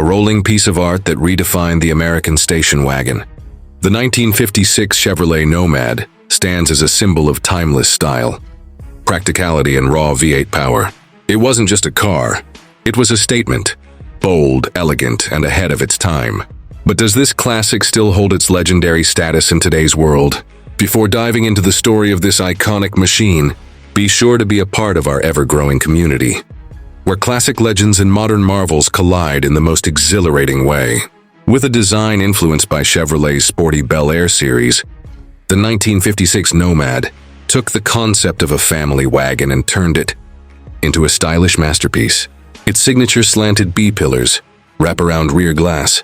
a rolling piece of art that redefined the American station wagon. The 1956 Chevrolet Nomad stands as a symbol of timeless style, practicality, and raw V8 power. It wasn't just a car, it was a statement, bold, elegant, and ahead of its time. But does this classic still hold its legendary status in today's world? Before diving into the story of this iconic machine, be sure to be a part of our ever-growing community, where classic legends and modern marvels collide in the most exhilarating way. With a design influenced by Chevrolet's sporty Bel Air series, the 1956 Nomad took the concept of a family wagon and turned it into a stylish masterpiece. Its signature slanted B-pillars, wraparound rear glass,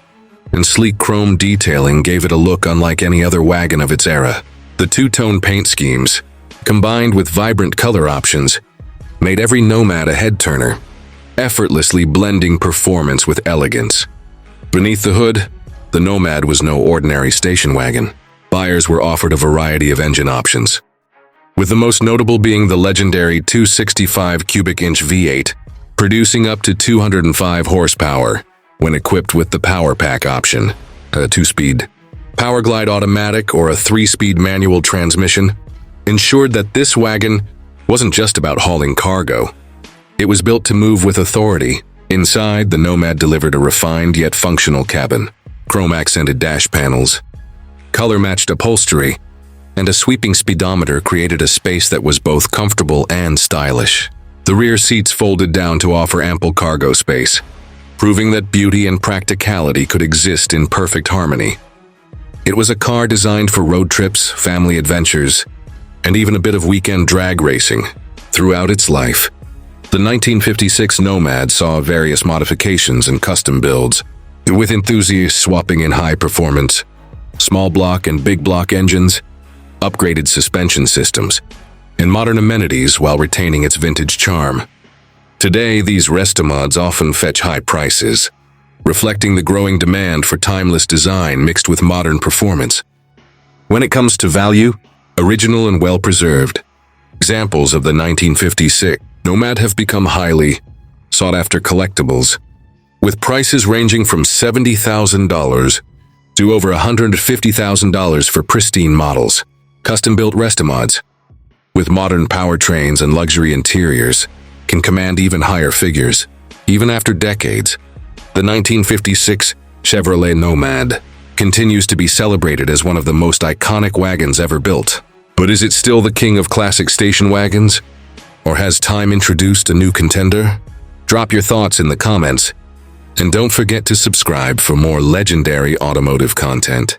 and sleek chrome detailing gave it a look unlike any other wagon of its era. The two-tone paint schemes, combined with vibrant color options, made every Nomad a head-turner, effortlessly blending performance with elegance. Beneath the hood, the Nomad was no ordinary station wagon. Buyers were offered a variety of engine options, with the most notable being the legendary 265 cubic inch V8, producing up to 205 horsepower when equipped with the Power Pack option, a 2-speed Power Glide automatic or a 3-speed manual transmission, ensured that this wagon wasn't just about hauling cargo. It was built to move with authority. Inside, the Nomad delivered a refined yet functional cabin, chrome-accented dash panels, color-matched upholstery, and a sweeping speedometer created a space that was both comfortable and stylish. The rear seats folded down to offer ample cargo space, proving that beauty and practicality could exist in perfect harmony. It was a car designed for road trips, family adventures, and even a bit of weekend drag racing. Throughout its life, the 1956 Nomad saw various modifications and custom builds, with enthusiasts swapping in high-performance, small block and big block engines, upgraded suspension systems, and modern amenities while retaining its vintage charm. Today, these restomods often fetch high prices, reflecting the growing demand for timeless design mixed with modern performance. When it comes to value, original and well-preserved, examples of the 1956 Nomad have become highly sought-after collectibles, with prices ranging from $70,000 to over $150,000 for pristine models. Custom-built restomods, with modern powertrains and luxury interiors, can command even higher figures. Even after decades, the 1956 Chevrolet Nomad continues to be celebrated as one of the most iconic wagons ever built. But is it still the king of classic station wagons? Or has time introduced a new contender? Drop your thoughts in the comments, and don't forget to subscribe for more legendary automotive content.